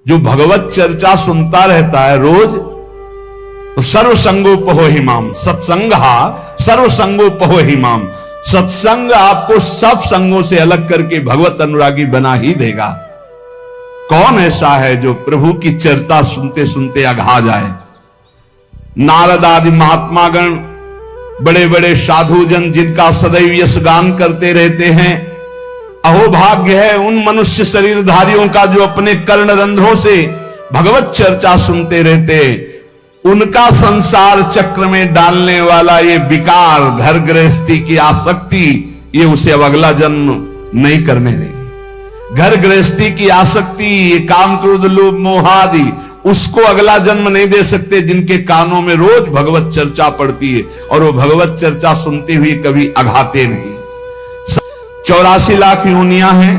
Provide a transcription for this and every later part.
जो भगवत चर्चा सुनता रहता है रोज, तो सर्वसंगोपहो हिमाम, सत्संगा सर्वसंगोपहो हिमाम, सत्संग आपको सब संगों से अलग करके भगवत अनुरागी बना ही देगा। कौन ऐसा है जो प्रभु की चर्चा सुनते सुनते अघा जाए? नारद आदि महात्मागण, बड़े बड़े साधुजन जिनका सदैव यश गान करते रहते हैं, अहोभाग्य है उन मनुष्य शरीरधारियों का जो अपने कर्ण रंध्रों से भगवत चर्चा सुनते रहते। उनका संसार चक्र में डालने वाला ये विकार, घर गृहस्थी की आसक्ति, ये उसे अब अगला जन्म नहीं करने देगी। घर गृहस्थी की आसक्ति, ये काम क्रोध लोभ मोह आदि, उसको अगला जन्म नहीं दे सकते जिनके कानों में रोज भगवत चर्चा पड़ती है और वो भगवत चर्चा सुनते हुए कभी अघाते नहीं। 84 लाख योनियां हैं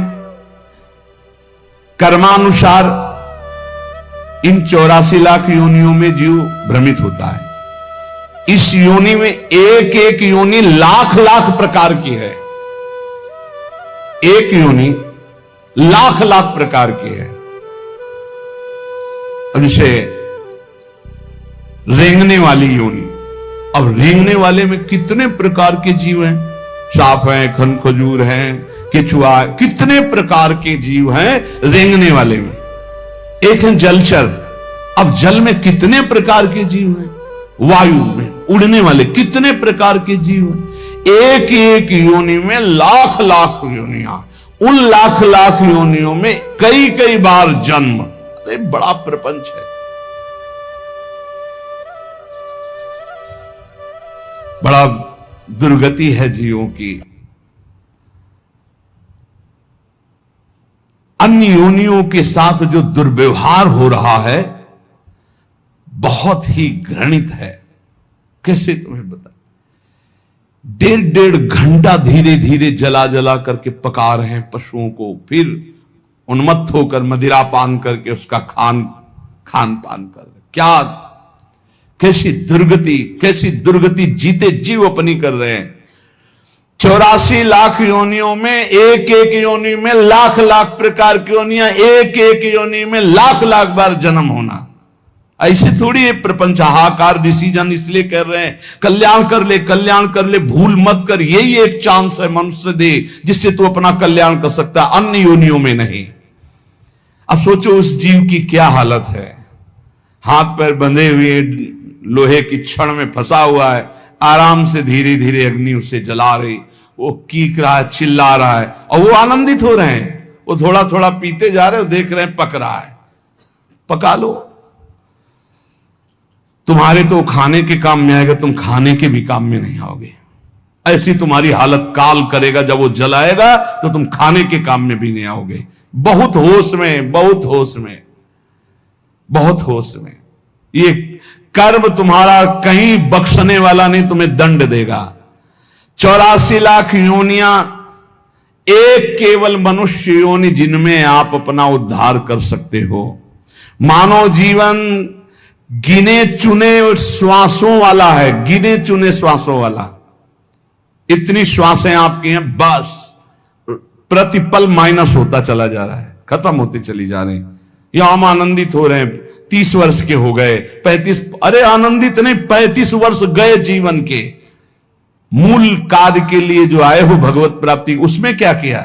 कर्मानुसार। इन 84 लाख योनियों में जीव भ्रमित होता है। इस योनि में एक एक योनि लाख लाख प्रकार की है। एक योनि लाख लाख प्रकार की है। अब जैसे रेंगने वाली योनि, अब रेंगने वाले में कितने प्रकार के जीव हैं? सांप हैं, खन खजूर हैं, केचुआ, कितने प्रकार के जीव हैं रेंगने वाले में। एक है जलचर, अब जल में कितने प्रकार के जीव हैं। वायु में उड़ने वाले कितने प्रकार के जीव हैं। एक एक योनि में लाख लाख योनियां, उन लाख लाख योनियों में कई कई बार जन्म। अरे बड़ा प्रपंच है, बड़ा दुर्गति है जीवों की। अन्य योनियों के साथ जो दुर्व्यवहार हो रहा है बहुत ही घृणित है। कैसे तुम्हें बता, 1.5 घंटा धीरे धीरे जला जला करके पका रहे हैं पशुओं को, फिर उन्मत्त होकर मदिरा पान करके उसका खान पान कर रहे। क्या कैसी दुर्गति जीते जीव अपनी कर रहे हैं। 84 लाख योनियों में एक एक योनि में लाख लाख प्रकार की योनियां, एक एक योनि में लाख लाख बार जन्म होना। ऐसे थोड़ी है प्रपंच हाहाकार। ऋषिजन इसलिए कर रहे हैं कल्याण कर ले, भूल मत कर। यही एक चांस है मनुष्य दे जिससे तू अपना कल्याण कर सकता है, अन्य योनियों में नहीं। अब सोचो उस जीव की क्या हालत है। हाथ पैर बंधे हुए लोहे की छड़ में फंसा हुआ है, आराम से धीरे धीरे अग्नि उसे जला रही, वो कीक रहा है, चिल्ला रहा है और वो आनंदित हो रहे हैं। वो थोड़ा थोड़ा पीते जा रहे हो, देख रहे हैं पक रहा है। पका लो, तुम्हारे तो खाने के काम में आएगा, तुम खाने के भी काम में नहीं आओगे। ऐसी तुम्हारी हालत काल करेगा। जब वो जलाएगा तो तुम खाने के काम में भी नहीं आओगे। बहुत होश में, बहुत होश में, बहुत होश में। ये कर्म तुम्हारा कहीं बख्शने वाला नहीं, तुम्हें दंड देगा। 84 लाख योनियां, एक केवल मनुष्य योनि जिनमें आप अपना उद्धार कर सकते हो। मानव जीवन गिने चुने श्वासों वाला है, गिने चुने श्वासों वाला। इतनी श्वासें आपकी हैं, बस प्रतिपल माइनस होता चला जा रहा है, खत्म होती चली जा रही। यहां हम आनंदित हो रहे हैं, 30 वर्ष के हो गए, 35, अरे आनंदित नहीं, 35 वर्ष गए जीवन के। मूल कार्य के लिए जो आए हो भगवत प्राप्ति, उसमें क्या किया?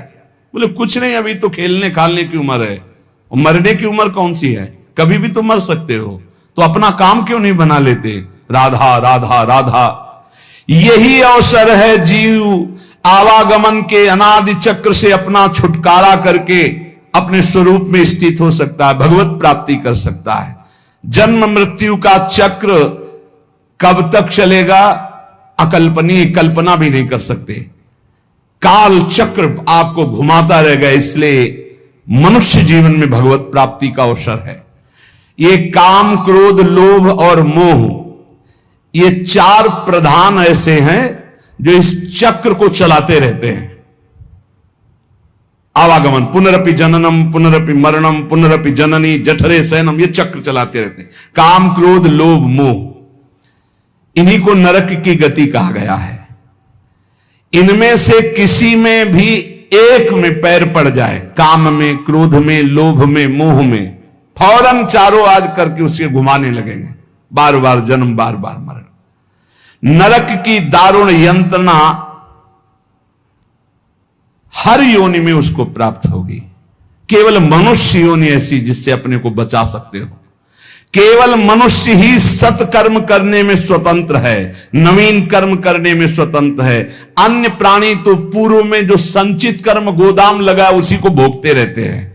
बोले कुछ नहीं, अभी तो खेलने खालने की उम्र है। मरने की उम्र कौन सी है? कभी भी तो मर सकते हो, तो अपना काम क्यों नहीं बना लेते? राधा राधा राधा। यही अवसर है जीव आवागमन के अनादि चक्र से अपना छुटकारा करके अपने स्वरूप में स्थित हो सकता है, भगवत प्राप्ति कर सकता है। जन्म मृत्यु का चक्र कब तक चलेगा अकल्पनीय, कल्पना भी नहीं कर सकते। काल चक्र आपको घुमाता रहेगा। इसलिए मनुष्य जीवन में भगवत प्राप्ति का अवसर है। ये काम क्रोध लोभ और मोह, ये 4 प्रधान ऐसे हैं जो इस चक्र को चलाते रहते हैं। आवागमन, पुनरपि जननम पुनरपि मरणम पुनरपि जननी जठरे शयनम, ये चक्र चलाते रहते हैं। काम क्रोध लोभ मोह, इन्हीं को नरक की गति कहा गया है। इनमें से किसी में भी एक में पैर पड़ जाए, काम में, क्रोध में, लोभ में, मोह में, फौरन चारों आज करके उसे घुमाने लगेंगे, बार बार जन्म, बार बार मरण। नरक की दारुण यंत्रणा हर योनि में उसको प्राप्त होगी। केवल मनुष्य योनि ऐसी जिससे अपने को बचा सकते हो। केवल मनुष्य ही सत्कर्म करने में स्वतंत्र है, नवीन कर्म करने में स्वतंत्र है। अन्य प्राणी तो पूर्व में जो संचित कर्म गोदाम लगा उसी को भोगते रहते हैं।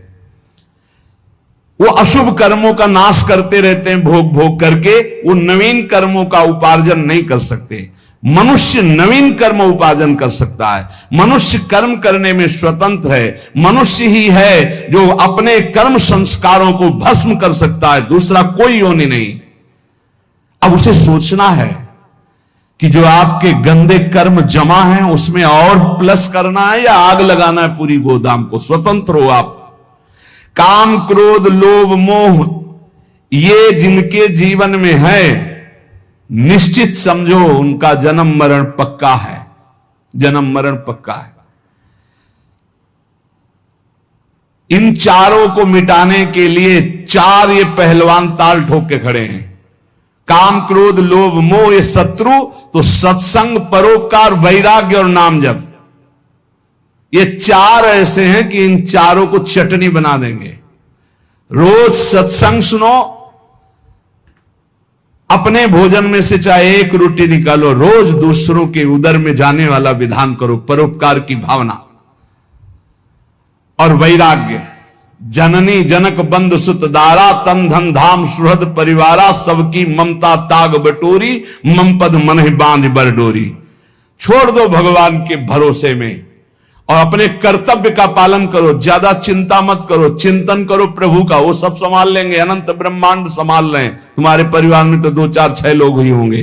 वो अशुभ कर्मों का नाश करते रहते हैं, भोग भोग करके। वो नवीन कर्मों का उपार्जन नहीं कर सकते। मनुष्य नवीन कर्म उपार्जन कर सकता है। मनुष्य कर्म करने में स्वतंत्र है। मनुष्य ही है जो अपने कर्म संस्कारों को भस्म कर सकता है, दूसरा कोई योनि नहीं। अब उसे सोचना है कि जो आपके गंदे कर्म जमा हैं उसमें और प्लस करना है या आग लगाना है पूरी गोदाम को। स्वतंत्र हो आप। काम, क्रोध, लोभ, मोह ये जिनके जीवन में है, निश्चित समझो उनका जन्म मरण पक्का है। जन्म मरण पक्का है। इन चारों को मिटाने के लिए चार ये पहलवान ताल ठोक के खड़े हैं। काम, क्रोध, लोभ, मोह ये शत्रु, तो सत्संग, परोपकार, वैराग्य और नाम जप, ये चार ऐसे हैं कि इन चारों को चटनी बना देंगे। रोज सत्संग सुनो, अपने भोजन में से चाहे एक रोटी निकालो, रोज दूसरों के उदर में जाने वाला विधान करो, परोपकार की भावना और वैराग्य। जननी जनक बंद सुत दारा, तन धन धाम सुहृद परिवारा, सबकी ममता ताग बटोरी, मम पद मन बांध बरडोरी। छोड़ दो भगवान के भरोसे में और अपने कर्तव्य का पालन करो। ज्यादा चिंता मत करो, चिंतन करो प्रभु का, वो सब संभाल लेंगे। अनंत ब्रह्मांड संभाल रहे हैं। तुम्हारे परिवार में तो 2 4 6 लोग ही होंगे।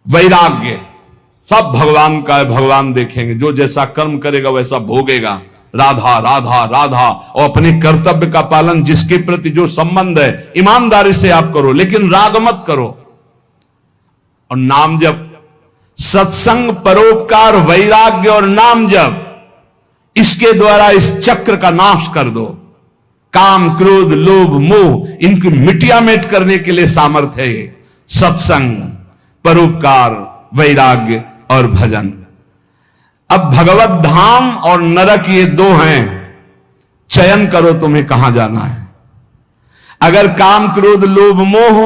वैराग्य सब भगवान का है, भगवान देखेंगे। जो जैसा कर्म करेगा वैसा भोगेगा। राधा राधा राधा। और अपने कर्तव्य का पालन, जिसके प्रति जो संबंध है ईमानदारी से आप करो, लेकिन राग मत करो। और नाम जप, सत्संग, परोपकार, वैराग्य और नाम जप, इसके द्वारा इस चक्र का नाश कर दो। काम, क्रोध, लोभ, मोह इनकी मिटिया मेट करने के लिए सामर्थ्य है ये सत्संग, परोपकार, वैराग्य और भजन। अब भगवत धाम और नरक ये दो हैं। चयन करो तुम्हें कहां जाना है। अगर काम, क्रोध, लोभ, मोह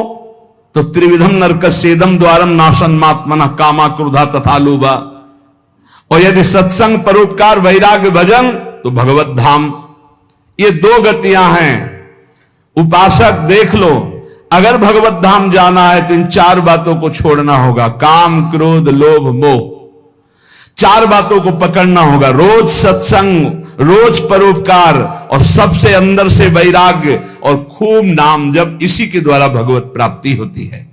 तो त्रिविधम नरकस्येदम द्वारम नाशन मात्मना कामा क्रोधा तथा लोभा। और यदि सत्संग, परोपकार, वैराग्य, भजन तो भगवत धाम। ये 2 गतियां हैं। उपासक देख लो, अगर भगवत धाम जाना है तो इन 4 बातों को छोड़ना होगा। काम, क्रोध, लोभ, मोह, 4 बातों को पकड़ना होगा। रोज सत्संग, रोज परोपकार और सबसे अंदर से वैराग्य और खूब नाम जप। इसी के द्वारा भगवत प्राप्ति होती है।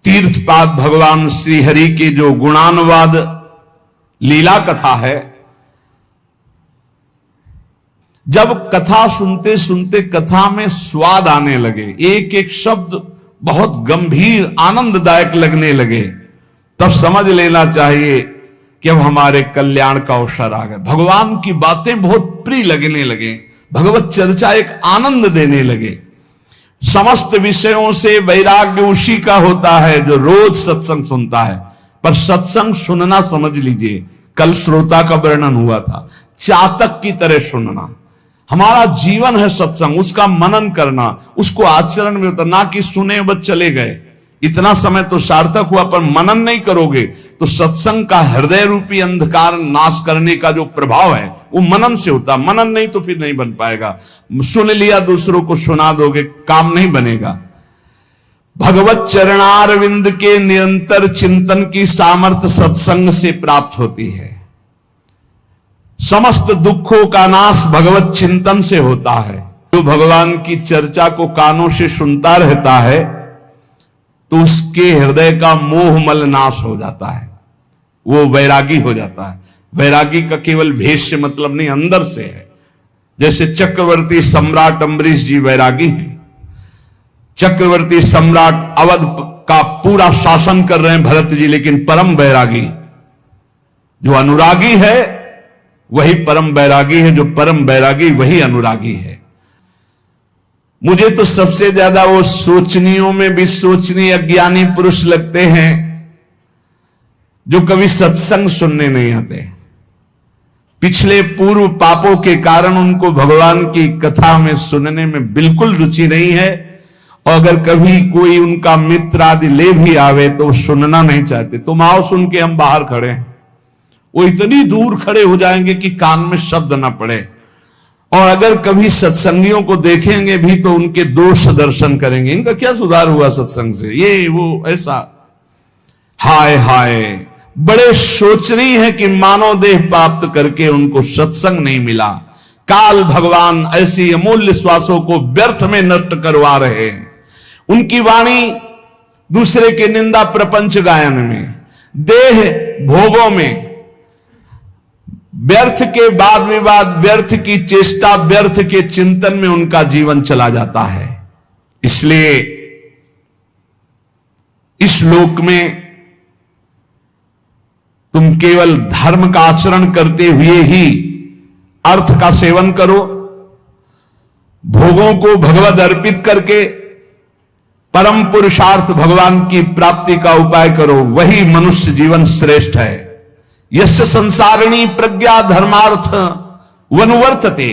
तीर्थपाद भगवान श्री हरि के जो गुणानुवाद लीला कथा है, जब कथा सुनते सुनते कथा में स्वाद आने लगे, एक एक शब्द बहुत गंभीर आनंददायक लगने लगे, तब समझ लेना चाहिए कि अब हमारे कल्याण का अवसर आ गया। भगवान की बातें बहुत प्रिय लगने लगे, भगवत चर्चा एक आनंद देने लगे। समस्त विषयों से वैराग्य उसी का होता है जो रोज सत्संग सुनता है। पर सत्संग सुनना समझ लीजिए, कल श्रोता का वर्णन हुआ था, चातक की तरह सुनना। हमारा जीवन है सत्संग, उसका मनन करना, उसको आचरण में उतरना, कि सुने बस चले गए। इतना समय तो सार्थक हुआ, पर मनन नहीं करोगे तो सत्संग का हृदय रूपी अंधकार नाश करने का जो प्रभाव है वो मनन से होता। मनन नहीं तो फिर नहीं बन पाएगा। सुन लिया, दूसरों को सुना दोगे, काम नहीं बनेगा। भगवत चरणारविंद के निरंतर चिंतन की सामर्थ्य सत्संग से प्राप्त होती है। समस्त दुखों का नाश भगवत चिंतन से होता है। जो भगवान की चर्चा को कानों से सुनता रहता है तो उसके हृदय का मोह मल नाश हो जाता है, वो वैरागी हो जाता है। वैरागी का केवल भेष से मतलब नहीं, अंदर से है। जैसे चक्रवर्ती सम्राट अम्बरीश जी वैरागी हैं। चक्रवर्ती सम्राट अवध का पूरा शासन कर रहे हैं भरत जी, लेकिन परम वैरागी। जो अनुरागी है वही परम बैरागी है, जो परम बैरागी वही अनुरागी है। मुझे तो सबसे ज्यादा वो सोचनियों में भी सोचनीय अज्ञानी पुरुष लगते हैं जो कभी सत्संग सुनने नहीं आते। पिछले पूर्व पापों के कारण उनको भगवान की कथा में सुनने में बिल्कुल रुचि नहीं है, और अगर कभी कोई उनका मित्र आदि ले भी आवे तो सुनना नहीं चाहते। तुम आओ सुन के हम बाहर खड़े हैं, वो इतनी दूर खड़े हो जाएंगे कि कान में शब्द ना पड़े। और अगर कभी सत्संगियों को देखेंगे भी तो उनके दोष दर्शन करेंगे, इनका क्या सुधार हुआ सत्संग से, ये वो ऐसा। हाय हाय, बड़े शोचनीय है कि मानव देह प्राप्त करके उनको सत्संग नहीं मिला। काल भगवान ऐसी अमूल्य श्वासों को व्यर्थ में नष्ट करवा रहे हैं। उनकी वाणी दूसरे के निंदा प्रपंच गायन में, देह भोगों में, व्यर्थ के वाद विवाद, व्यर्थ की चेष्टा, व्यर्थ के चिंतन में उनका जीवन चला जाता है। इसलिए इस लोक में तुम केवल धर्म का आचरण करते हुए ही अर्थ का सेवन करो, भोगों को भगवद अर्पित करके परम पुरुषार्थ भगवान की प्राप्ति का उपाय करो, वही मनुष्य जीवन श्रेष्ठ है। यस्य संसारिणी प्रज्ञा धर्मार्थ वनुवर्तते,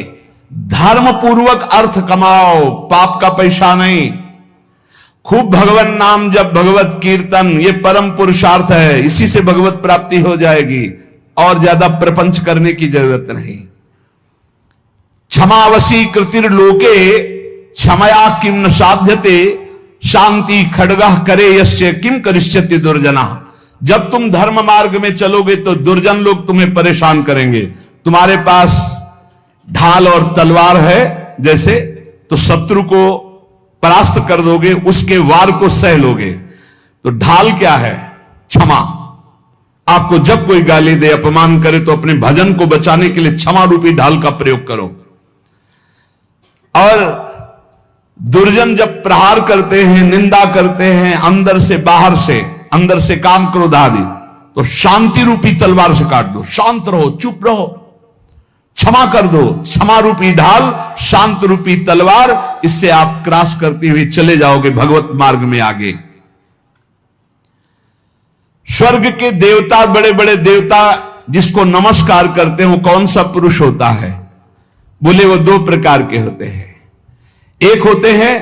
धर्म पूर्वक अर्थ कमाओ, पाप का पैसा नहीं। खूब भगवान नाम जब, भगवत कीर्तन, ये परम पुरुषार्थ है, इसी से भगवत प्राप्ति हो जाएगी, और ज्यादा प्रपंच करने की जरूरत नहीं। क्षमावशी कृतिर्लोके क्षमया किम न साध्यते, शांति खड्गः करे यस्य किम करिष्यति दुर्जना। जब तुम धर्म मार्ग में चलोगे तो दुर्जन लोग तुम्हें परेशान करेंगे। तुम्हारे पास ढाल और तलवार है जैसे, तो शत्रु को परास्त कर दोगे, उसके वार को सह लोगे। तो ढाल क्या है? क्षमा। आपको जब कोई गाली दे, अपमान करे, तो अपने भजन को बचाने के लिए क्षमा रूपी ढाल का प्रयोग करो। और दुर्जन जब प्रहार करते हैं, निंदा करते हैं, अंदर से बाहर से, अंदर से काम क्रोध आदि, तो शांति रूपी तलवार से काट दो। शांत रहो, चुप रहो, क्षमा कर दो। क्षमा रूपी ढाल, शांत रूपी तलवार, इससे आप क्रॉस करते हुए चले जाओगे भगवत मार्ग में आगे। स्वर्ग के देवता, बड़े बड़े देवता जिसको नमस्कार करते हैं, वो कौन सा पुरुष होता है? बोले वो दो प्रकार के होते हैं। एक होते हैं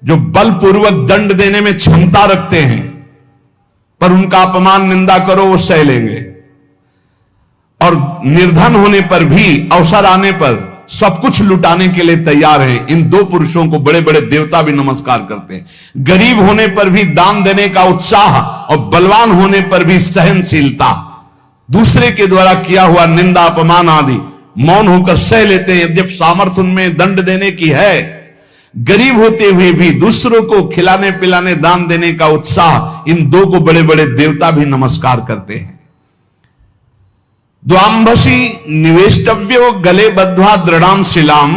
जो बलपूर्वक दंड देने में क्षमता रखते हैं, पर उनका अपमान निंदा करो वो सह लेंगे, और निर्धन होने पर भी, अवसर आने पर सब कुछ लुटाने के लिए तैयार हैं। इन दो पुरुषों को बड़े बड़े देवता भी नमस्कार करते हैं। गरीब होने पर भी दान देने का उत्साह, और बलवान होने पर भी सहनशीलता। दूसरे के द्वारा किया हुआ निंदा अपमान आदि मौन होकर सह लेते हैं, यद्यप सामर्थ्य उनमें दंड देने की है। गरीब होते हुए भी दूसरों को खिलाने पिलाने दान देने का उत्साह, इन दो को बड़े बड़े देवता भी नमस्कार करते हैं। द्वांभसी निवेष्टव्यो गले बद्ध्वा दृढ़ाम शिलाम,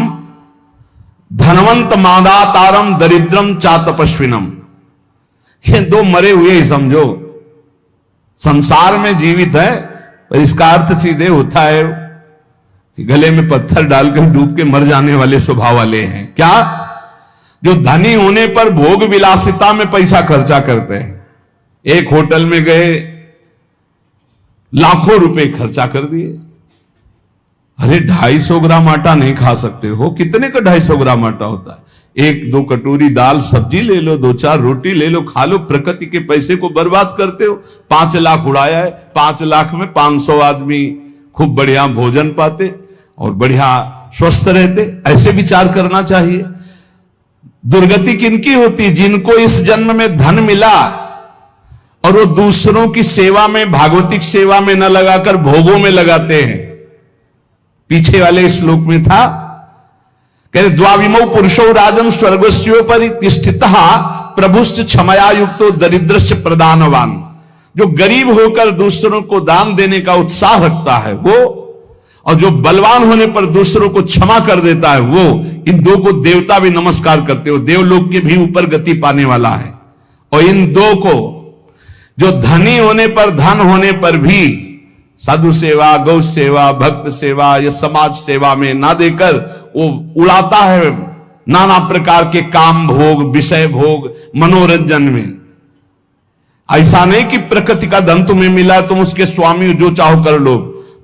धनवंत मादातारम दरिद्रम चातपस्विनम। ये दो मरे हुए ही समझो, संसार में जीवित है, पर इसका अर्थ सीधे होता है कि गले में पत्थर डालकर डूब के मर जाने वाले स्वभाव वाले हैं। क्या? जो धनी होने पर भोग विलासिता में पैसा खर्चा करते हैं। एक होटल में गए, लाखों रुपए खर्चा कर दिए। अरे 250 ग्राम आटा नहीं खा सकते हो? कितने का 250 ग्राम आटा होता है? 1-2 कटोरी दाल सब्जी ले लो, 2-4 रोटी ले लो, खा लो। प्रकृति के पैसे को बर्बाद करते हो। 5 लाख उड़ाया है, 5 लाख में 500 आदमी खूब बढ़िया भोजन पाते और बढ़िया स्वस्थ रहते। ऐसे विचार करना चाहिए। दुर्गति किनकी होती? जिनको इस जन्म में धन मिला और वो दूसरों की सेवा में, भागवतिक सेवा में न लगाकर भोगों में लगाते हैं। पीछे वाले श्लोक में था, कहते द्वाविमौ पुरुषो राजन स्वर्गस्योपरि तिष्ठितः प्रभुश्च क्षमया युक्तो दरिद्रश्च प्रदानवान। जो गरीब होकर दूसरों को दान देने का उत्साह रखता है वो, और जो बलवान होने पर दूसरों को क्षमा कर देता है वो, इन दो को देवता भी नमस्कार करते हो। देवलोक के भी ऊपर गति पाने वाला है। और इन दो को, जो धनी होने पर, धन होने पर भी साधु सेवा, गौ सेवा, भक्त सेवा या समाज सेवा में ना देकर वो उड़ाता है नाना प्रकार के काम भोग, विषय भोग, मनोरंजन में। ऐसा नहीं कि प्रकृति का धन तुम्हें मिला तुम उसके स्वामी जो चाहो कर लो।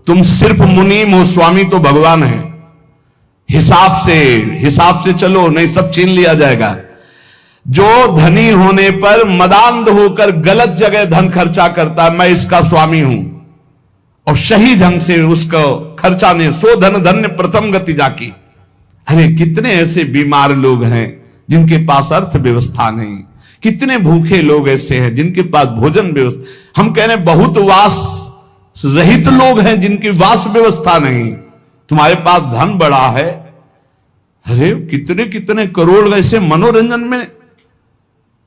तुम सिर्फ मुनीम हो, स्वामी तो भगवान है। हिसाब से चलो, नहीं सब छीन लिया जाएगा। जो धनी होने पर मदांध होकर गलत जगह धन खर्चा करता है, मैं इसका स्वामी हूं, और सही ढंग से उसको खर्चा नहीं, सो धन धन्य प्रथम गति जाकी। अरे कितने ऐसे बीमार लोग हैं जिनके पास अर्थ व्यवस्था नहीं, कितने भूखे लोग ऐसे हैं जिनके पास भोजन व्यवस्था। हम कह रहे हैं बहुत वास रहित लोग हैं जिनकी वास व्यवस्था नहीं। तुम्हारे पास धन बड़ा है, अरे कितने कितने करोड़ ऐसे मनोरंजन में,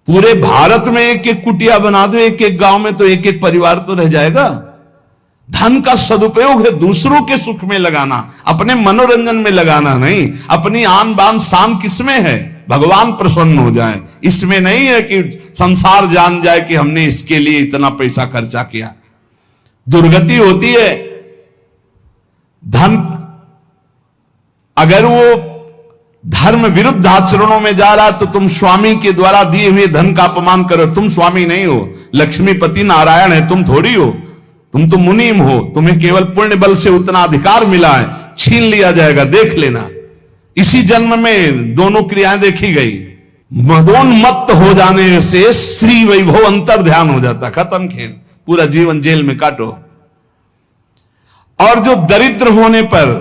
पूरे भारत में एक एक कुटिया बना दो, एक एक गांव में तो एक एक परिवार तो रह जाएगा। धन का सदुपयोग है दूसरों के सुख में लगाना, अपने मनोरंजन में लगाना नहीं। अपनी आन बान शान किसमें है? भगवान प्रसन्न हो जाए, इसमें नहीं है कि संसार जान जाए कि हमने इसके लिए इतना पैसा खर्चा किया। दुर्गति होती है। धन अगर वो धर्म विरुद्ध आचरणों में जा रहा तो तुम स्वामी के द्वारा दिए हुए धन का अपमान करो। तुम स्वामी नहीं हो, लक्ष्मीपति नारायण है, तुम थोड़ी हो। तुम तो मुनीम हो, तुम्हें केवल पुण्य बल से उतना अधिकार मिला है, छीन लिया जाएगा, देख लेना। इसी जन्म में दोनों क्रियाएं देखी गई। मदोन्मत्त हो जाने से श्री वैभव अंतर ध्यान हो जाता, खत्म खेल, पूरा जीवन जेल में काटो। और जो दरिद्र होने पर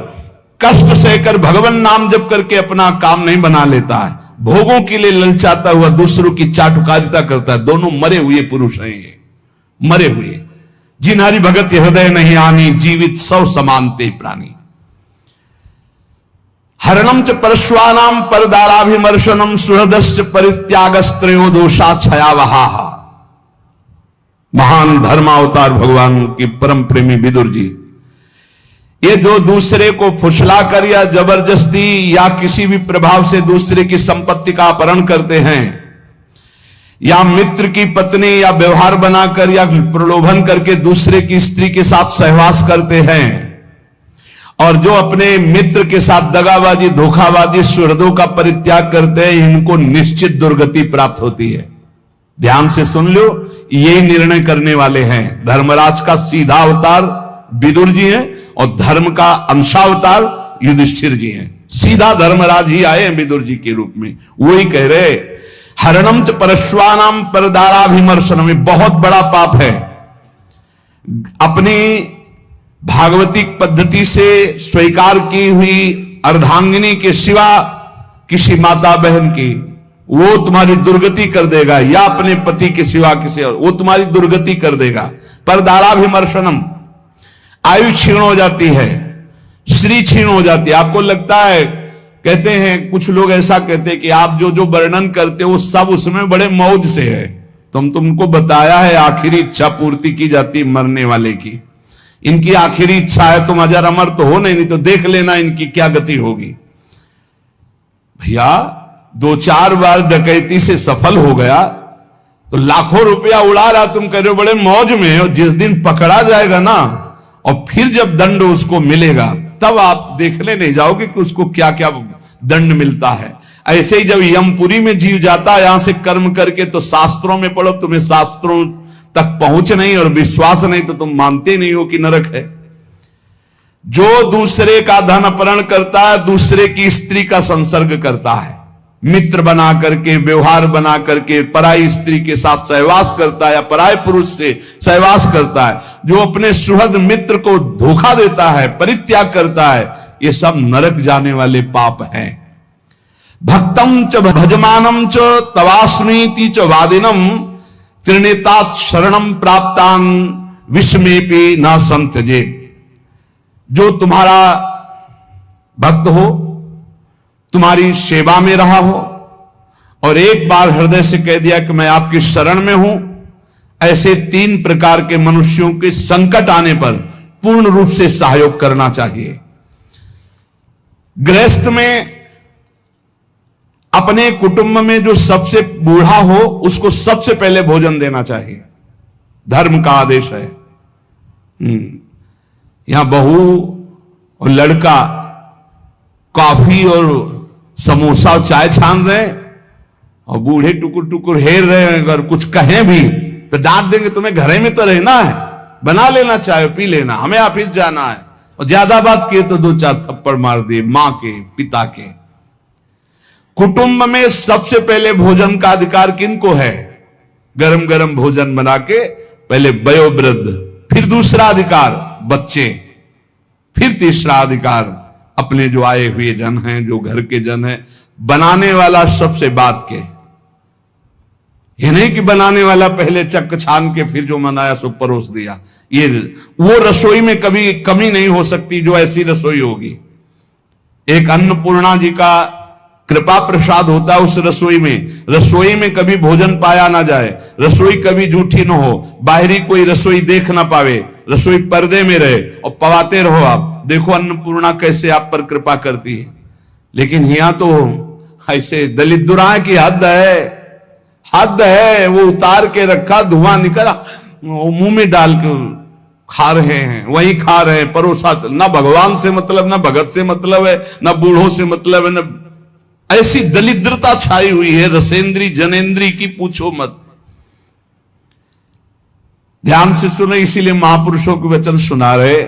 कष्ट सहकर भगवान नाम जप करके अपना काम नहीं बना लेता है, भोगों के लिए ललचाता हुआ दूसरों की चाटुकारिता करता है, दोनों मरे हुए पुरुष हैं ये, मरे हुए। जिन हरि भगत हृदय नहीं आनी, जीवित सब समानते प्राणी। हरणम च परश्वानाम परदाराभिमर्शनम सुहृदश्च परित्यागस्त्रयो दोषा छयावहा। महान धर्मावतार भगवान के परम प्रेमी विदुर जी, ये जो दूसरे को फुसला कर या जबरदस्ती या किसी भी प्रभाव से दूसरे की संपत्ति का अपहरण करते हैं, या मित्र की पत्नी या व्यवहार बनाकर या प्रलोभन करके दूसरे की स्त्री के साथ सहवास करते हैं, और जो अपने मित्र के साथ दगाबाजी, धोखाबाजी, सुहृदों का परित्याग करते हैं, इनको निश्चित दुर्गति प्राप्त होती है। ध्यान से सुन लो, यही निर्णय करने वाले हैं। धर्मराज का सीधा अवतार विदुर जी हैं और धर्म का अंशावतार युधिष्ठिर जी हैं। सीधा धर्मराज ही आए हैं विदुर जी के रूप में। वही कह रहे, हरणम च परश्वानाम परदाराभिमर्शनम, बहुत बड़ा पाप है। अपनी भागवतिक पद्धति से स्वीकार की हुई अर्धांगिनी के सिवा किसी माता बहन की, वो तुम्हारी दुर्गति कर देगा, या अपने पति के सिवा किसी और, वो तुम्हारी दुर्गति कर देगा। परदाराभिमर्शनम, आयु क्षीण हो जाती है, श्री क्षीण हो जाती है। आपको लगता है, कहते हैं कुछ लोग ऐसा कहते हैं कि आप जो जो वर्णन करते हो सब उसमें बड़े मौज से है। तुमको बताया है आखिरी इच्छा पूर्ति की जाती मरने वाले की। इनकी आखिरी इच्छा है तुम अजर अमर तो हो नहीं तो देख लेना इनकी क्या गति होगी। भैया 2-4 बार डकैती से सफल हो गया तो लाखों रुपया उड़ा रहा, तुम कह रहे हो बड़े मौज में। और जिस दिन पकड़ा जाएगा ना, और फिर जब दंड उसको मिलेगा, तब आप देखने नहीं जाओगे कि उसको क्या क्या दंड मिलता है। ऐसे ही जब यमपुरी में जीव जाता है यहां से कर्म करके, तो शास्त्रों में पढ़ो, तुम्हें शास्त्रों तक पहुंच नहीं और विश्वास नहीं तो तुम मानते नहीं हो कि नरक है। जो दूसरे का धन अपहरण करता है, दूसरे की स्त्री का संसर्ग करता है, मित्र बना करके, व्यवहार बना करके पराई स्त्री के साथ सहवास करता है या पराय पुरुष से सहवास करता है, जो अपने सुहृद मित्र को धोखा देता है, परित्याग करता है, ये सब नरक जाने वाले पाप हैं। भक्तम च भजमानम च तवास्मीति च वादिनम त्रिनेतात शरणम प्राप्तान विस्मेपि न संत्यजे। जो तुम्हारा भक्त हो, तुम्हारी सेवा में रहा हो और एक बार हृदय से कह दिया कि मैं आपकी शरण में हूं, ऐसे 3 प्रकार के मनुष्यों के संकट आने पर पूर्ण रूप से सहयोग करना चाहिए। गृहस्थ में अपने कुटुंब में जो सबसे बूढ़ा हो उसको सबसे पहले भोजन देना चाहिए, धर्म का आदेश है। यहां बहू और लड़का कॉफी और समोसा और चाय छान रहे हैं और बूढ़े टुकुर टुकुर हेर रहे हैं। अगर कुछ कहें भी तो डांट देंगे, तुम्हें घरे में तो रहना है, बना लेना चाय पी लेना, हमें ऑफिस जाना है। और ज्यादा बात किए तो 2-4 थप्पड़ मार दिए मां के, पिता के। कुटुंब में सबसे पहले भोजन का अधिकार किनको है? गरम गरम भोजन बना के पहले वयोवृद्ध, फिर दूसरा अधिकार बच्चे, फिर तीसरा अधिकार अपने जो आए हुए जन हैं, जो घर के जन हैं। बनाने वाला सबसे बात के, ये नहीं कि बनाने वाला पहले चक छान के फिर जो मनाया सो परोस दिया। ये वो रसोई में कभी कमी नहीं हो सकती जो ऐसी रसोई होगी। एक अन्नपूर्णा जी का कृपा प्रसाद होता है उस रसोई में। रसोई में कभी भोजन पाया ना जाए, रसोई कभी झूठी ना हो, बाहरी कोई रसोई देख ना पावे, रसोई पर्दे में रहे और पवाते रहो। आप देखो अन्नपूर्णा कैसे आप पर कृपा करती है। लेकिन यहां तो ऐसे दलित दुराए की हद है। वो उतार के रखा, धुआं निकला, मुंह में डाल के खा रहे हैं, वही खा रहे हैं, परोसा। ना भगवान से मतलब, ना भगत से मतलब है, ना बूढ़ों से मतलब है, ना। ऐसी दलिद्रता छाई हुई है रसेंद्री जनेन्द्री की, पूछो मत। ध्यान से सुने, इसीलिए महापुरुषों के वचन सुना रहे।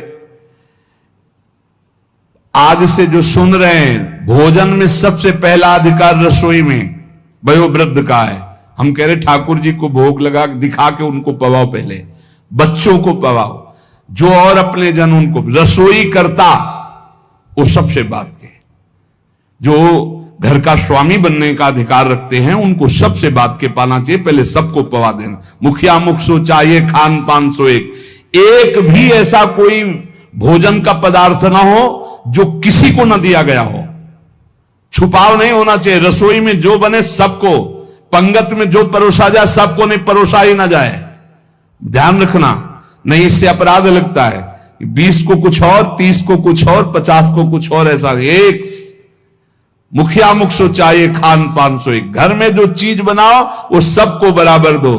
आज से जो सुन रहे हैं, भोजन में सबसे पहला अधिकार रसोई में वयोवृद्ध का है। हम कह रहे ठाकुर जी को भोग लगा दिखा के उनको पवाओ, पहले बच्चों को पवाओ, जो और अपने जन उनको। रसोई करता वो सबसे बात के, जो घर का स्वामी बनने का अधिकार रखते हैं, उनको सबसे बात के पाना चाहिए, पहले सबको पवा देना। मुखिया मुख सो चाहिए, खान पान सो एक भी ऐसा कोई भोजन का पदार्थ ना हो जो किसी को न दिया गया हो। छुपाव नहीं होना चाहिए। रसोई में जो बने सबको, पंगत में जो परोसा जाए सबको, नहीं परोसा ही ना जाए। ध्यान रखना, नहीं इससे अपराध लगता है। 20 को कुछ और, 30 को कुछ और, 50 को कुछ और, ऐसा एक। मुखिया मुख सो चाहिए, खान पान सो एक। घर में जो चीज बनाओ वो सबको बराबर दो।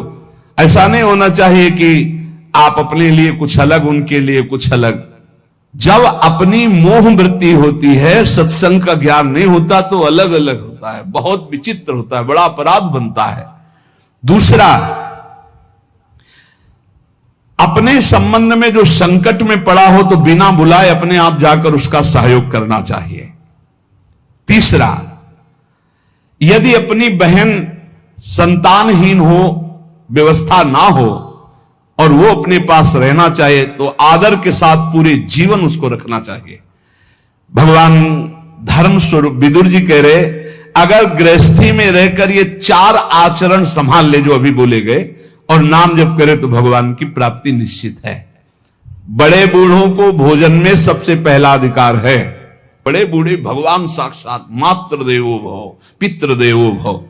ऐसा नहीं होना चाहिए कि आप अपने लिए कुछ अलग, उनके लिए कुछ अलग। जब अपनी मोह वृत्ति होती है, सत्संग का ज्ञान नहीं होता तो अलग अलग होता है, बहुत विचित्र होता है, बड़ा अपराध बनता है। दूसरा, अपने संबंध में जो संकट में पड़ा हो तो बिना बुलाए अपने आप जाकर उसका सहयोग करना चाहिए। तीसरा, यदि अपनी बहन संतानहीन हो, व्यवस्था ना हो और वो अपने पास रहना चाहे तो आदर के साथ पूरे जीवन उसको रखना चाहिए। भगवान धर्म स्वरूप विदुर जी कह रहे, अगर गृहस्थी में रहकर ये 4 आचरण संभाल ले जो अभी बोले गए और नाम जप करे तो भगवान की प्राप्ति निश्चित है। बड़े बूढ़ों को भोजन में सबसे पहला अधिकार है। बड़े बूढ़े भगवान साक्षात, मातृ देवो भव, पितृ देवो भव।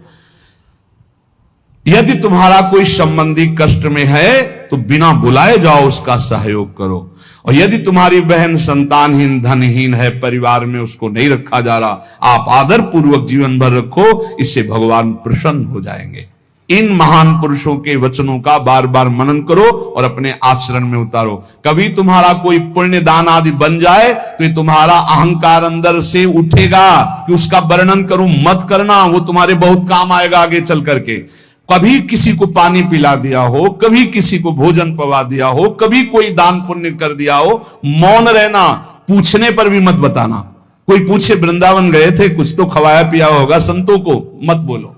यदि तुम्हारा कोई संबंधी कष्ट में है तो बिना बुलाए जाओ उसका सहयोग करो। और यदि तुम्हारी बहन संतानहीन, धनहीन है, परिवार में उसको नहीं रखा जा रहा, आप आदर पूर्वक जीवन भर रखो, इससे भगवान प्रसन्न हो जाएंगे। इन महान पुरुषों के वचनों का बार बार मनन करो और अपने आचरण में उतारो। कभी तुम्हारा कोई पुण्य दान आदि बन जाए तो ये तुम्हारा अहंकार अंदर से उठेगा कि उसका वर्णन करूं, मत करना, वो तुम्हारे बहुत काम आएगा आगे चल करके। कभी किसी को पानी पिला दिया हो, कभी किसी को भोजन पवा दिया हो, कभी कोई दान पुण्य कर दिया हो, मौन रहना, पूछने पर भी मत बताना। कोई पूछे वृंदावन गए थे, कुछ तो खवाया पिया होगा संतों को, मत बोलो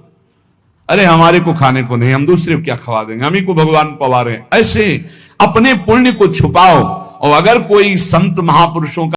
अरे हमारे को खाने को नहीं, हम दूसरे को क्या खवा देंगे, हम ही को भगवान पवा रहे हैं। ऐसे अपने पुण्य को छुपाओ। और अगर कोई संत महापुरुषों का